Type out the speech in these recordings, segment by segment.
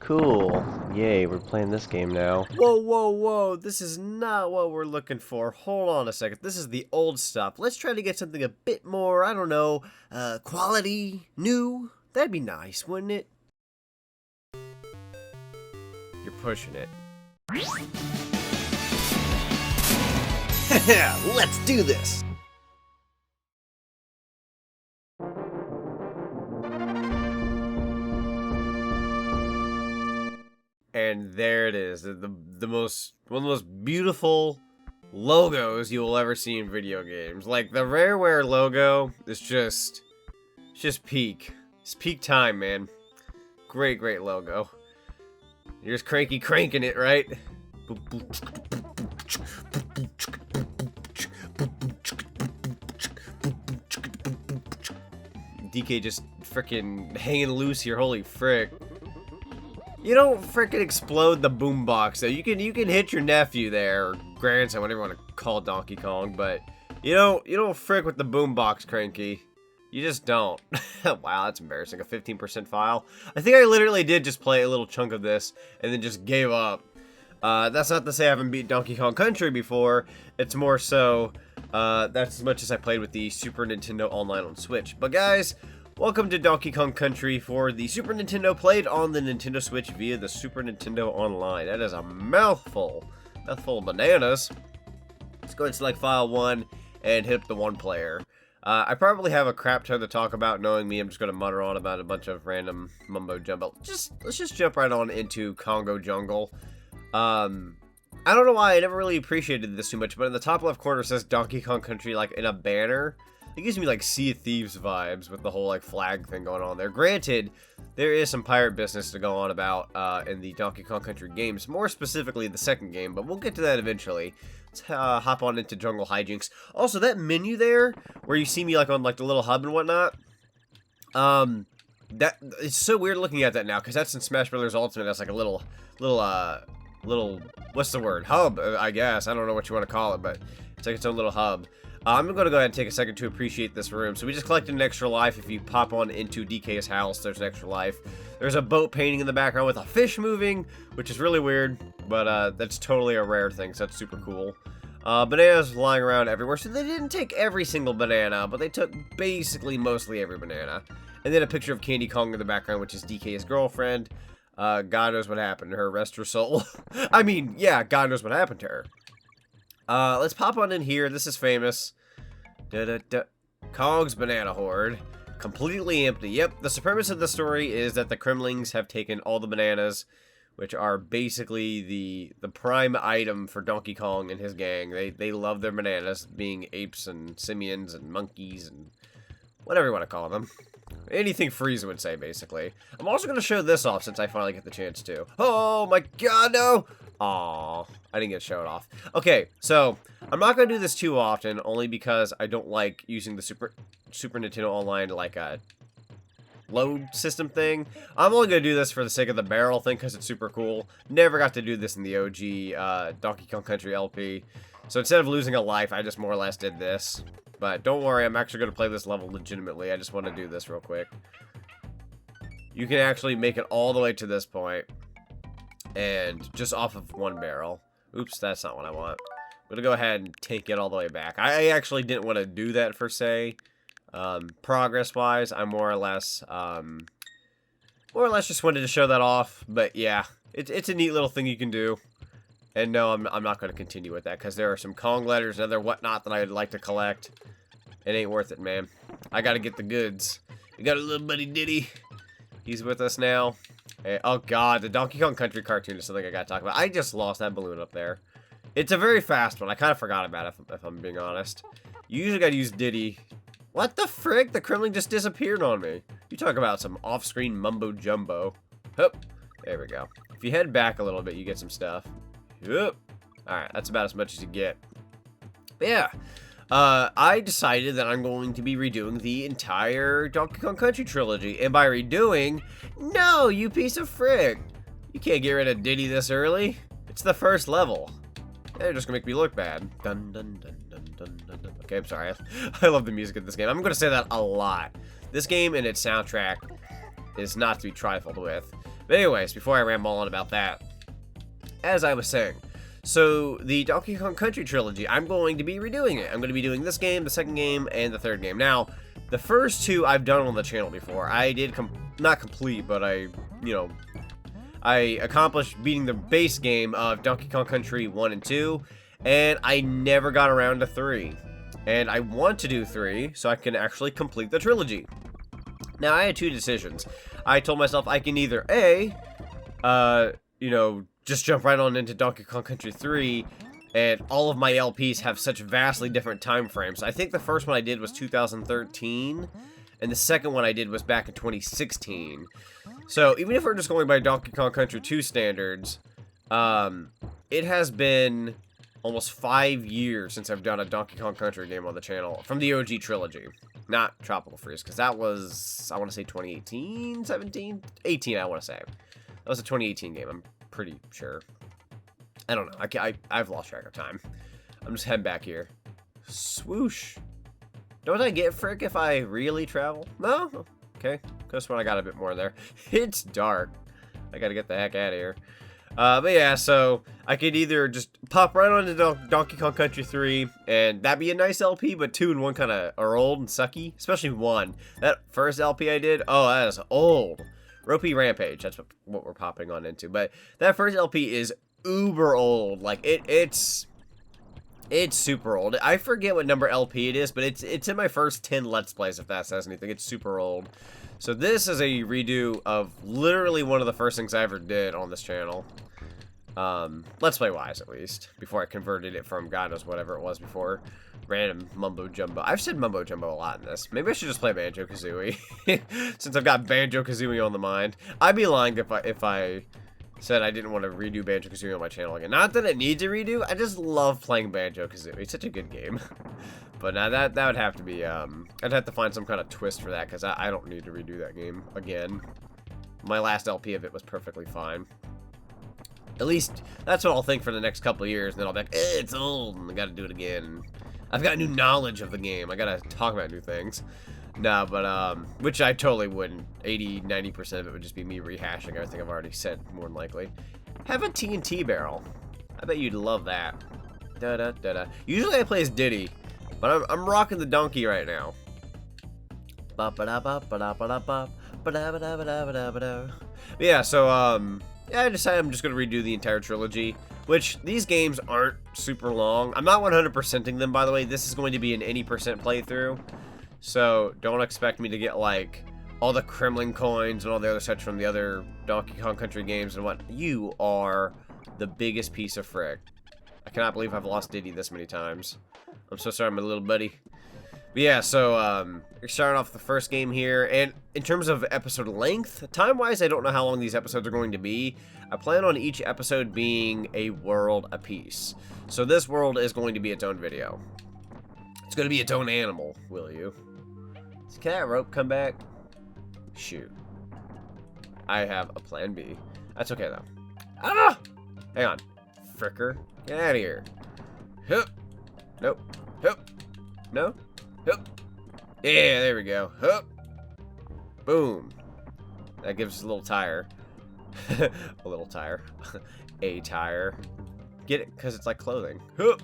Cool. Yay, we're playing this game now. Whoa, whoa, whoa. This is not what we're looking for. Hold on a second. This is the old stuff. Let's try to get something a bit more, I don't know, quality, new. That'd be nice, wouldn't it? You're pushing it. Let's do this! And there it is, one of the most beautiful logos you will ever see in video games. Like the Rareware logo is just peak. It's peak time, man. Great logo. Here's Cranky cranking it, right? DK just freaking hanging loose here. Holy frick. You don't freaking explode the boombox though. You can hit your nephew there, or grandson, whatever you want to call Donkey Kong, but you don't frick with the boombox, Cranky. You just don't. Wow, that's embarrassing. A 15% file. I think I literally did just play a little chunk of this and then just gave up. That's not to say I haven't beat Donkey Kong Country before. It's more so that's as much as I played with the Super Nintendo Online on Switch. But guys, welcome to Donkey Kong Country for the Super Nintendo, played on the Nintendo Switch via the Super Nintendo Online. That is a mouthful of bananas. Let's go ahead and select File 1 and hit up the one player. I probably have a crap ton to talk about. Knowing me, I'm just going to mutter on about a bunch of random mumbo-jumbo. Let's just jump right on into Kongo Jungle. I don't know why I never really appreciated this too much, but in the top left corner it says Donkey Kong Country, like, in a banner. It gives me, like, Sea of Thieves vibes with the whole, like, flag thing going on there. Granted, there is some pirate business to go on about in the Donkey Kong Country games, more specifically the second game, but we'll get to that eventually. Let's hop on into Jungle Hijinks. Also, that menu there, where you see me, like, on, like, the little hub and whatnot, that, it's so weird looking at that now, because that's in Smash Bros. Ultimate. That's, like, a little, what's the word? Hub, I guess. I don't know what you want to call it, but it's like its own little hub. I'm going to go ahead and take a second to appreciate this room. So we just collected an extra life. If you pop on into DK's house, there's an extra life. There's a boat painting in the background with a fish moving, which is really weird, but that's totally a rare thing, so that's super cool. Bananas lying around everywhere, so they didn't take every single banana, but they took basically mostly every banana. And then a picture of Candy Kong in the background, which is DK's girlfriend. God knows what happened to her, rest her soul. I mean, yeah, God knows what happened to her. Let's pop on in here. This is famous. Kong's Banana Hoard. Completely empty. Yep, the premise of the story is that the Kremlings have taken all the bananas, which are basically the prime item for Donkey Kong and his gang. They love their bananas, being apes and simians and monkeys and whatever you want to call them. Anything Frieza would say, basically. I'm also going to show this off since I finally get the chance to. Oh my god, no! Aww, I didn't get to show it off. Okay, so I'm not going to do this too often, only because I don't like using the Super Nintendo Online like a load system thing. I'm only going to do this for the sake of the barrel thing because it's super cool. Never got to do this in the OG Donkey Kong Country LP. So instead of losing a life, I just more or less did this. But don't worry, I'm actually going to play this level legitimately. I just want to do this real quick. You can actually make it all the way to this point. And just off of one barrel. Oops, that's not what I want. I'm going to go ahead and take it all the way back. I actually didn't want to do that, per se. Progress-wise, I more or less just wanted to show that off. But yeah, it's a neat little thing you can do. And no, I'm not going to continue with that, because there are some Kong letters and other whatnot that I'd like to collect. It ain't worth it, man. I got to get the goods. We got a little buddy Diddy. He's with us now. Hey, oh god, the Donkey Kong Country cartoon is something I got to talk about. I just lost that balloon up there. It's a very fast one. I kind of forgot about it, if I'm being honest. You usually got to use Diddy. What the frick? The Kremling just disappeared on me. You talk about some off-screen mumbo-jumbo. Hup. There we go. If you head back a little bit, you get some stuff. Yep. Alright, that's about as much as you get. But yeah, I decided that I'm going to be redoing the entire Donkey Kong Country trilogy. And by redoing, no, you piece of frick. You can't get rid of Diddy this early. It's the first level. They're just gonna make me look bad. Dun dun dun dun dun dun dun. Okay, I'm sorry. I love the music of this game. I'm gonna say that a lot. This game and its soundtrack is not to be trifled with. But anyways, before I ramble on about that, as I was saying, so the Donkey Kong Country trilogy, I'm going to be redoing it. I'm going to be doing this game, the second game, and the third game. Now, the first two I've done on the channel before. I did, not complete, but I accomplished beating the base game of Donkey Kong Country 1 and 2, and I never got around to 3. And I want to do 3, so I can actually complete the trilogy. Now, I had two decisions. I told myself I can either A, just jump right on into Donkey Kong Country 3, and all of my LPs have such vastly different time frames. I think the first one I did was 2013, and the second one I did was back in 2016. So, even if we're just going by Donkey Kong Country 2 standards, it has been almost 5 years since I've done a Donkey Kong Country game on the channel, from the OG trilogy. Not Tropical Freeze, because that was, I want to say 2018, 17? 18, I want to say. That was a 2018 game, I'm pretty sure. I don't know, I've lost track of time. I'm just heading back here. Swoosh. Don't I get frick if I really travel? No? Okay, just when I got a bit more there. It's dark. I gotta get the heck out of here. But yeah, so I could either just pop right onto Donkey Kong Country 3, and that'd be a nice LP, but 2 and 1 kind of are old and sucky, especially 1. That first LP I did, oh, that is old. Ropey Rampage, that's what we're popping on into. But that first LP is uber old. Like, it's super old. I forget what number LP it is, but it's in my first 10 Let's Plays, if that says anything. It's super old. So this is a redo of literally one of the first things I ever did on this channel. Let's Play wise, at least. Before I converted it from God knows whatever it was before. Random mumbo jumbo. I've said mumbo jumbo a lot in this. Maybe I should just play Banjo-Kazooie. Since I've got Banjo-Kazooie on the mind. I'd be lying if I said I didn't want to redo Banjo-Kazooie on my channel again. Not that it needs a redo, I just love playing Banjo-Kazooie. It's such a good game. But now that would have to be, I'd have to find some kind of twist for that, because I don't need to redo that game again. My last LP of it was perfectly fine. At least, that's what I'll think for the next couple of years, and then I'll be like, it's old, and I gotta do it again. I've got new knowledge of the game, I gotta talk about new things. No, but, which I totally wouldn't. 80–90% of it would just be me rehashing everything I've already said, more than likely. Have a TNT barrel. I bet you'd love that. Da-da-da-da. Usually I play as Diddy, but I'm rocking the donkey right now. Yeah, so, yeah, I decided I'm just going to redo the entire trilogy, which these games aren't super long. I'm not 100%ing them, by the way. This is going to be an any percent playthrough. So, don't expect me to get, like, all the Kremling coins and all the other such from the other Donkey Kong Country games and what. You are the biggest piece of frick. I cannot believe I've lost Diddy this many times. I'm so sorry, my little buddy. But yeah, so, we're starting off the first game here, and in terms of episode length, time-wise, I don't know how long these episodes are going to be. I plan on each episode being a world apiece. So this world is going to be its own video. It's going to be its own animal, will you? Can that rope come back? Shoot. I have a plan B. That's okay, though. Ah! Hang on. Fricker. Get out of here. Hup. Nope. Hup. No? Hup. Yeah, there we go. Hup. Boom. That gives us a little tire. A little tire. A tire. Get it? Because it's like clothing. Hup.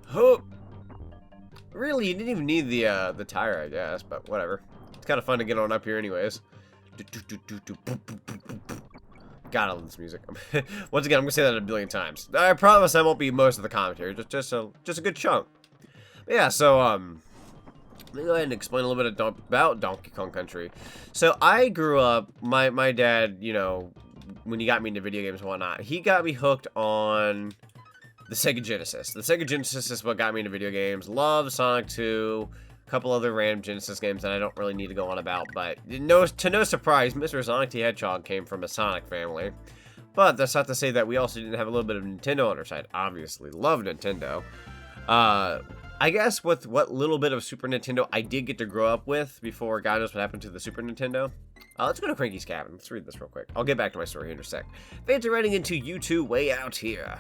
Hup. Really, you didn't even need the tire, I guess, but whatever. It's kind of fun to get on up here anyways. God, I love this music. Once again, I'm going to say that a billion times. I promise I won't be most of the commentary, just a good chunk. But yeah, so, let me go ahead and explain a little bit about Donkey Kong Country. So, I grew up, my dad, you know, when he got me into video games and whatnot, he got me hooked on the Sega Genesis. The Sega Genesis is what got me into video games. Love Sonic 2, a couple other random Genesis games that I don't really need to go on about, but to no surprise, Mr. ZonicTHedgehog came from a Sonic family. But that's not to say that we also didn't have a little bit of Nintendo on our side. Obviously, love Nintendo. I guess with what little bit of Super Nintendo I did get to grow up with before God knows what happened to the Super Nintendo. Let's go to Frankies Cabin. Let's read this real quick. I'll get back to my story here in a sec. Fans are running into you two way out here.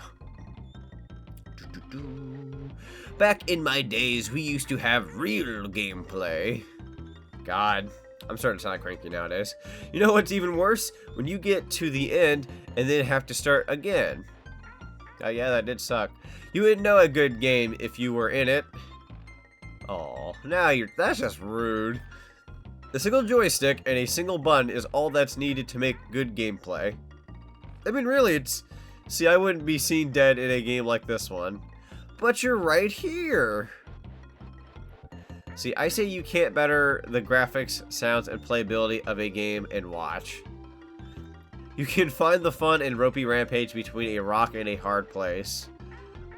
Back in my days, we used to have real gameplay. God, I'm starting to sound like Cranky nowadays. You know what's even worse? When you get to the end and then have to start again. Oh yeah, that did suck. You wouldn't know a good game if you were in it. Oh, that's just rude. A single joystick and a single button is all that's needed to make good gameplay. I mean, really, see, I wouldn't be seen dead in a game like this one. But you're right here. See, I say you can't better the graphics, sounds, and playability of a game and watch. You can find the fun in Ropey Rampage between a rock and a hard place.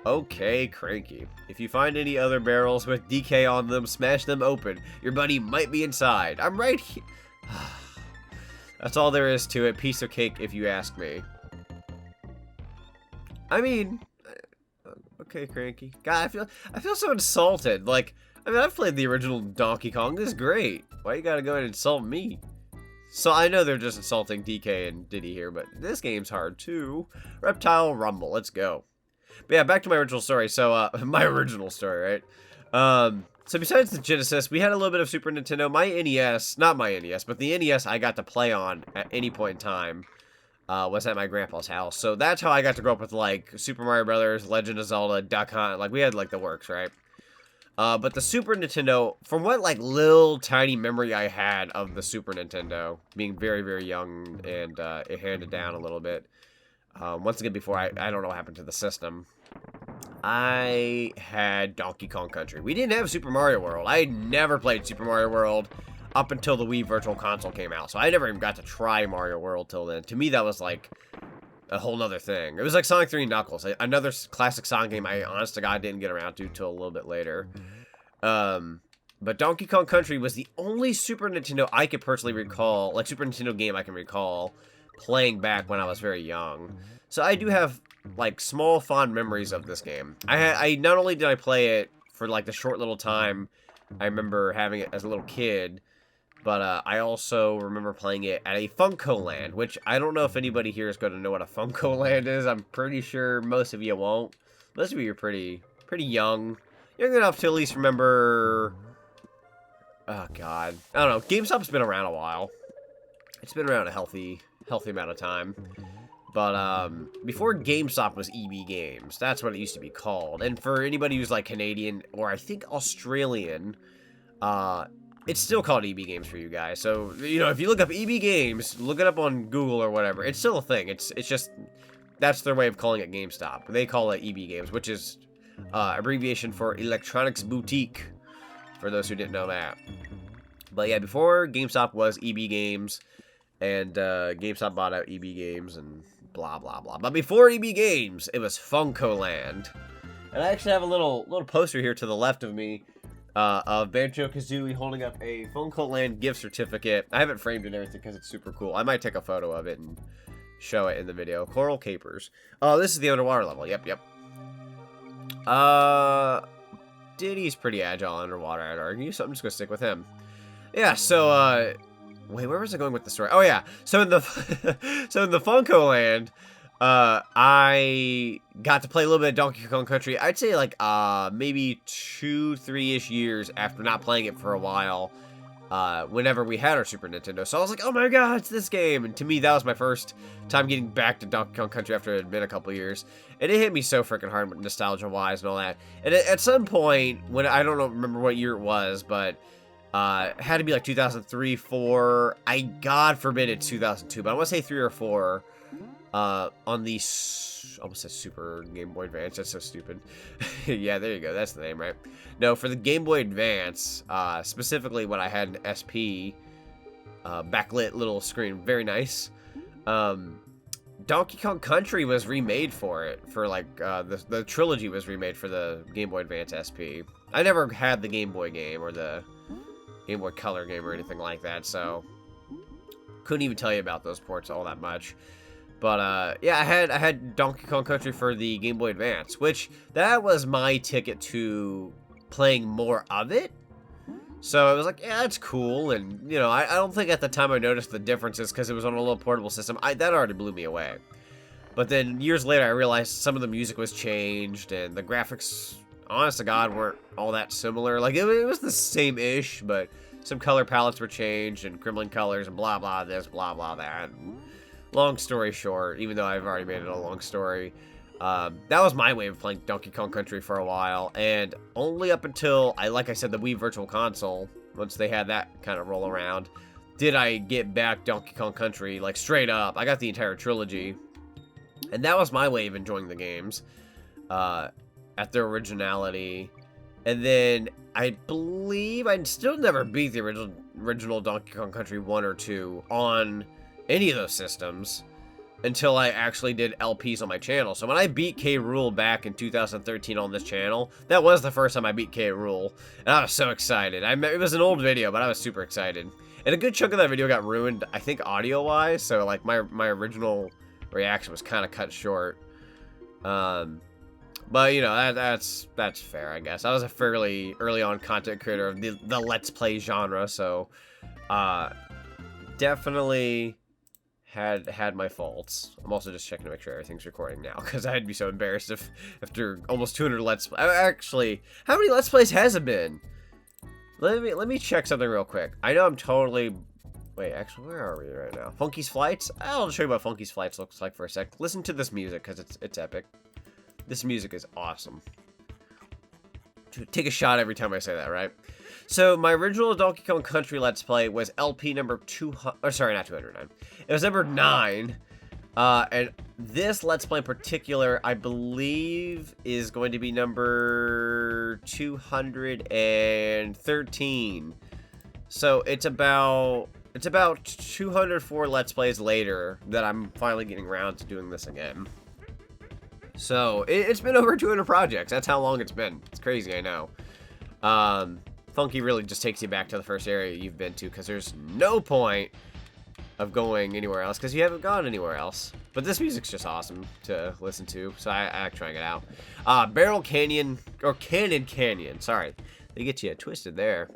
Okay, Cranky. If you find any other barrels with DK on them, smash them open. Your buddy might be inside. I'm right here. That's all there is to it. Piece of cake, if you ask me. I mean, okay, Cranky. God, I feel so insulted. Like, I mean, I've played the original Donkey Kong. This is great. Why you gotta go and insult me? So I know they're just insulting DK and Diddy here, but this game's hard too. Reptile Rumble. Let's go. But yeah, back to my original story. So, my original story, right? So besides the Genesis, we had a little bit of Super Nintendo. My NES, not my NES, but the NES I got to play on at any point in time was at my grandpa's house. So that's how I got to grow up with, like, Super Mario Brothers, Legend of Zelda, Duck Hunt. Like, we had, like, the works, right? But the Super Nintendo, from what, like, little tiny memory I had of the Super Nintendo, being very, very young and it handed down a little bit. Once again, before I don't know what happened to the system, I had Donkey Kong Country. We didn't have Super Mario World. I never played Super Mario World up until the Wii Virtual Console came out. So I never even got to try Mario World till then. To me, that was like a whole nother thing. It was like Sonic 3 Knuckles, another classic Sonic game I, honest to God, didn't get around to till a little bit later. But Donkey Kong Country was the only Super Nintendo I could personally recall, like Super Nintendo game I can recall playing back when I was very young. So I do have like small fond memories of this game. I not only did I play it for like the short little time I remember having it as a little kid, but I also remember playing it at a Funko Land, which I don't know if anybody here is going to know what a Funko Land is. I'm pretty sure most of you won't. Most of you are pretty young. Young enough to at least remember... Oh, God. I don't know. GameStop's been around a while. It's been around a healthy amount of time. But, before GameStop was EB Games, that's what it used to be called. And for anybody who's, like, Canadian, or I think Australian, it's still called EB Games for you guys. So, you know, if you look up EB Games, look it up on Google or whatever, it's still a thing. It's just, that's their way of calling it GameStop. They call it EB Games, which is, abbreviation for Electronics Boutique, for those who didn't know that. But yeah, before GameStop was EB Games, and GameStop bought out EB Games, and blah, blah, blah. But before EB Games, it was Funko Land. And I actually have a little poster here to the left of me of Banjo-Kazooie holding up a Funko Land gift certificate. I have it framed and everything because it's super cool. I might take a photo of it and show it in the video. Coral Capers. Oh, this is the underwater level. Yep. Diddy's pretty agile underwater, I'd argue, so I'm just gonna stick with him. Yeah, so, wait, where was I going with the story? Oh, yeah. So in the Funko Land, I got to play a little bit of Donkey Kong Country. I'd say, like, maybe 2-3-ish years after not playing it for a while, whenever we had our Super Nintendo. So I was like, oh my god, it's this game! And to me, that was my first time getting back to Donkey Kong Country after it had been a couple years. And it hit me so freaking hard, nostalgia-wise and all that. And at some point, when, I don't remember what year it was, but... it had to be like 2003, 4. God forbid it's 2002, but I want to say 3 or 4. On the almost said Super Game Boy Advance. That's so stupid. Yeah, there you go. That's the name, right? No, for the Game Boy Advance, specifically when I had an SP backlit little screen, very nice. Donkey Kong Country was remade for it. For like the trilogy was remade for the Game Boy Advance SP. I never had the Game Boy game or the Game Boy Color game or anything like that, so couldn't even tell you about those ports all that much. But yeah, I had Donkey Kong Country for the Game Boy Advance, which that was my ticket to playing more of it. So it was like, yeah, that's cool, and you know, I don't think at the time I noticed the differences because it was on a little portable system. That already blew me away. But then years later, I realized some of the music was changed and the graphics, honest to God, weren't all that similar. Like, it was the same-ish, but some color palettes were changed, and Kremling colors, and blah blah this, blah blah that. Long story short, even though I've already made it a long story, that was my way of playing Donkey Kong Country for a while, and only up until, like I said, the Wii Virtual Console, once they had that kind of roll around, did I get back Donkey Kong Country, like, straight up. I got the entire trilogy, and that was my way of enjoying the games, at their originality. And then, I believe I still never beat the original Donkey Kong Country 1 or 2 on any of those systems until I actually did LPs on my channel. So when I beat K.Rool back in 2013 on this channel, that was the first time I beat K.Rool, and I was so excited. It was an old video, but I was super excited. And a good chunk of that video got ruined, I think, audio-wise, so, like, my original reaction was kind of cut short. But, you know, that's fair, I guess. I was a fairly early-on content creator of the Let's Play genre, so definitely had my faults. I'm also just checking to make sure everything's recording now, because I'd be so embarrassed if after almost 200 Let's Play. Actually, how many Let's Plays has it been? Let me check something real quick. I know I'm totally... Wait, actually, where are we right now? Funky's Flights? I'll show you what Funky's Flights looks like for a sec. Listen to this music, because it's epic. This music is awesome. Take a shot every time I say that, right? So, my original Donkey Kong Country Let's Play was LP number 200... Or, sorry, not 209. It was number 9. And this Let's Play in particular, I believe, is going to be number 213. So, it's about 204 Let's Plays later that I'm finally getting around to doing this again. So, it's been over 200 projects. That's how long it's been. It's crazy, I know. Funky really just takes you back to the first area you've been to, because there's no point of going anywhere else, because you haven't gone anywhere else. But this music's just awesome to listen to, so I like trying it out. Barrel Canyon, or Canyon, sorry. They get you twisted there.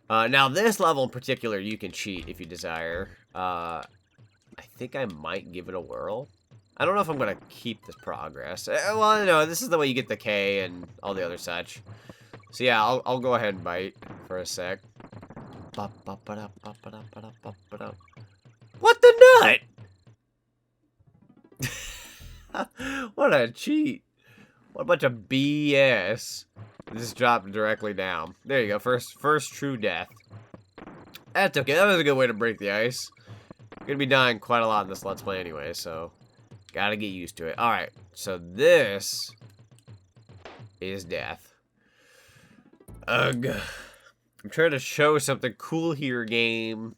Now, this level in particular, you can cheat if you desire. I think I might give it a whirl. I don't know if I'm going to keep this progress. Well, no, this is the way you get the K and all the other such. So yeah, I'll go ahead and bite for a sec. What the nut? What a cheat. What a bunch of BS. Just dropped directly down. There you go, first true death. That's okay, that was a good way to break the ice. I'm gonna be dying quite a lot in this Let's Play anyway, so... Gotta get used to it. Alright, so this is death. Ugh. I'm trying to show something cool here, game.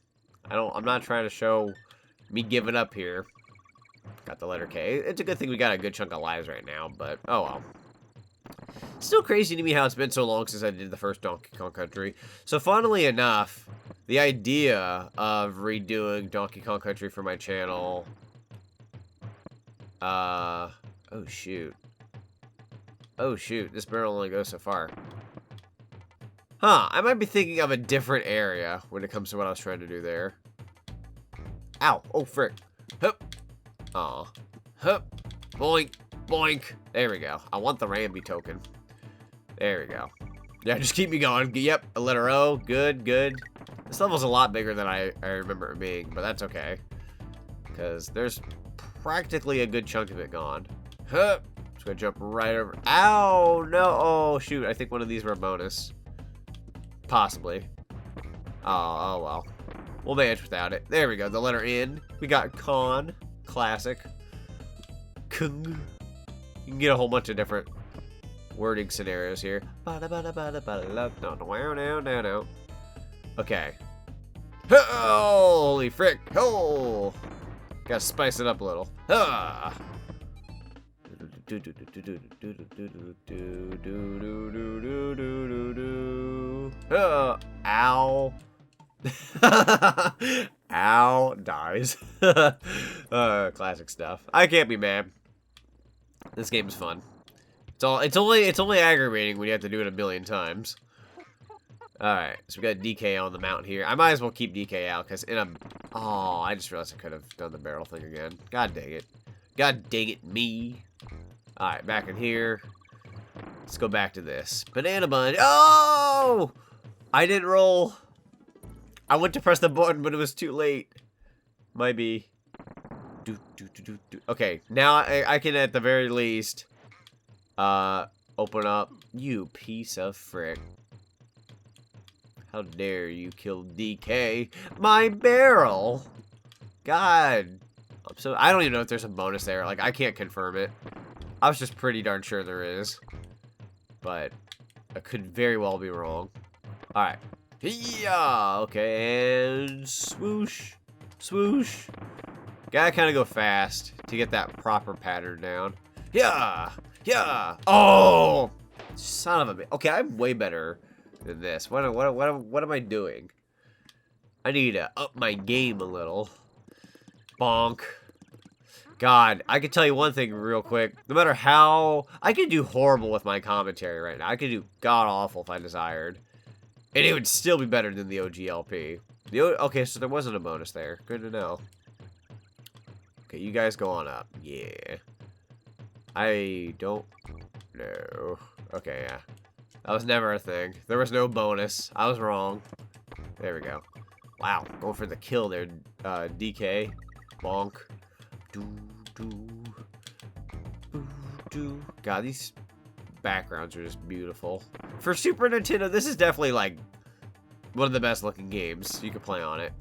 I'm not trying to show me giving up here. Got the letter K. It's a good thing we got a good chunk of lives right now, but oh well. Still crazy to me how it's been so long since I did the first Donkey Kong Country. So funnily enough, the idea of redoing Donkey Kong Country for my channel... oh shoot. Oh shoot, this barrel only goes so far. Huh, I might be thinking of a different area when it comes to what I was trying to do there. Ow, oh frick. Hup. Aw. Hup. Boink. Boink. There we go. I want the Ramby token. There we go. Yeah, just keep me going. Yep, a letter O. Good, good. This level's a lot bigger than I remember it being, but that's okay. Because there's practically a good chunk of it gone. Hup. Just gonna jump right over. Ow, no. Oh, shoot. I think one of these were a bonus. Possibly. Oh well. We'll manage without it. There we go. The letter N. We got Con. Classic. Kung. You can get a whole bunch of different wording scenarios here. No. Okay. Oh, holy frick. Oh. Gotta spice it up a little. Ah. Ow. Ow. Dies. Classic stuff. I can't be mad. This game is fun. It's only aggravating when you have to do it a million times. Alright, so we got DK on the mount here. I might as well keep DK out, because in a... Oh, I just realized I could have done the barrel thing again. God dang it. God dang it, me. Alright, back in here. Let's go back to this. Banana bun. Oh! I didn't roll. I went to press the button, but it was too late. Might be. Okay, now I can at the very least open up. You piece of frick. How dare you kill DK my barrel? God. I don't even know if there's a bonus there. Like, I can't confirm it. I was just pretty darn sure there is. But I could very well be wrong. Alright. Yeah. Okay, and swoosh. Swoosh. Gotta kind of go fast to get that proper pattern down. Yeah. Yeah. Oh! Son of a bitch. Okay, I'm way better than this. What am I doing? I need to up my game a little. Bonk. God, I can tell you one thing real quick. No matter how... I could do horrible with my commentary right now. I could do god-awful if I desired. And it would still be better than the OGLP. Okay, so there wasn't a bonus there. Good to know. Okay, you guys go on up. Yeah. I don't know. Okay, yeah. That was never a thing. There was no bonus. I was wrong. There we go. Wow, going for the kill there, DK. Bonk. God, these backgrounds are just beautiful. For Super Nintendo, this is definitely, like, one of the best looking games you could play on it.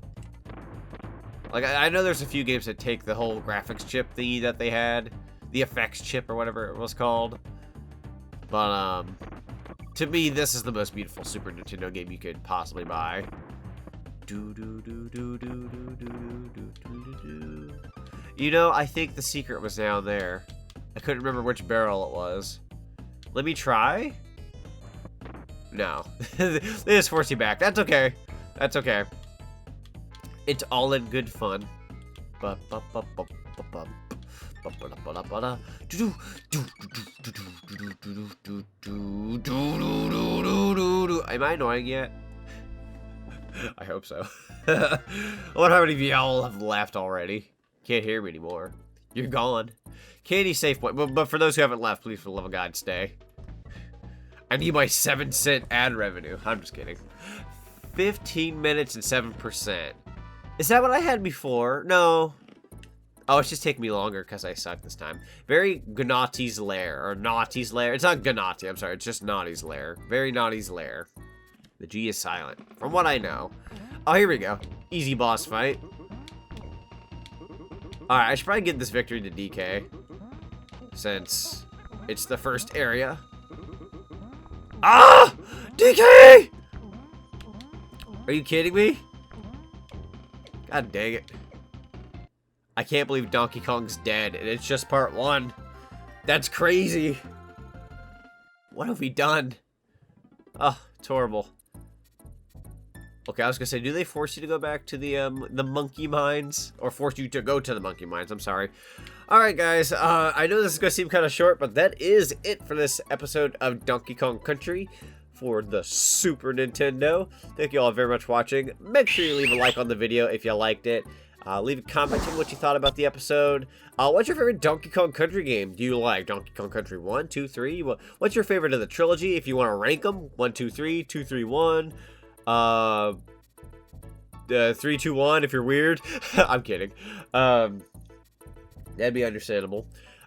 Like, I know there's a few games that take the whole graphics chip thingy that they had. The effects chip or whatever it was called. But, to me, this is the most beautiful Super Nintendo game you could possibly buy. You know, I think the secret was down there. I couldn't remember which barrel it was. Let me try? No. They just force you back. That's okay. That's okay. It's all in good fun. Am I annoying yet? I hope so. I wonder how many of y'all have left already. Can't hear me anymore. You're gone. Candy safe point. But for those who haven't left, please, for the love of God, stay. I need my 7-cent ad revenue. I'm just kidding. 15 minutes and 7%. Is that what I had before? No. Oh, it's just taking me longer because I suck this time. Very Gnaughty's Lair. Or Naughty's Lair. It's not Gnaughty, I'm sorry. It's just Naughty's Lair. Very Naughty's Lair. The G is silent. From what I know. Oh, here we go. Easy boss fight. Alright, I should probably give this victory to DK. Since it's the first area. Ah! DK! Are you kidding me? God dang it. I can't believe Donkey Kong's dead, and it's just part 1. That's crazy. What have we done? Oh, it's horrible. Okay, I was gonna say, do they force you to go back to the monkey mines? Or force you to go to the monkey mines, I'm sorry. Alright guys, I know this is gonna seem kind of short, but that is it for this episode of Donkey Kong Country for the Super Nintendo. Thank you all very much for watching. Make sure you leave a like on the video if you liked it. Leave a comment on what you thought about the episode. What's your favorite Donkey Kong Country game? Do you like Donkey Kong Country 1, 2, 3? What's your favorite of the trilogy? If you want to rank them, 1, 2, 3, 2, 3, 1. 3, 2, 1 if you're weird. I'm kidding. That'd be understandable.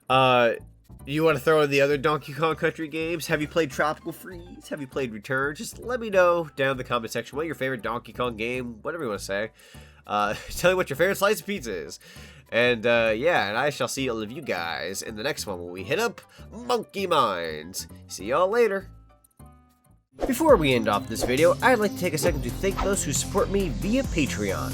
You want to throw in the other Donkey Kong Country games? Have you played Tropical Freeze? Have you played Return? Just let me know down in the comment section what your favorite Donkey Kong game, whatever you want to say. Tell me what your favorite slice of pizza is. And, yeah, and I shall see all of you guys in the next one when we hit up Monkey Mines. See y'all later. Before we end off this video, I'd like to take a second to thank those who support me via Patreon.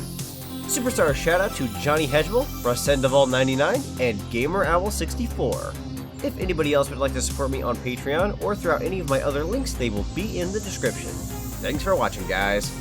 Superstar shoutout to Johnny Hedgeville, Rusendeval99, and GamerOwl64. If anybody else would like to support me on Patreon or throughout any of my other links, they will be in the description. Thanks for watching, guys.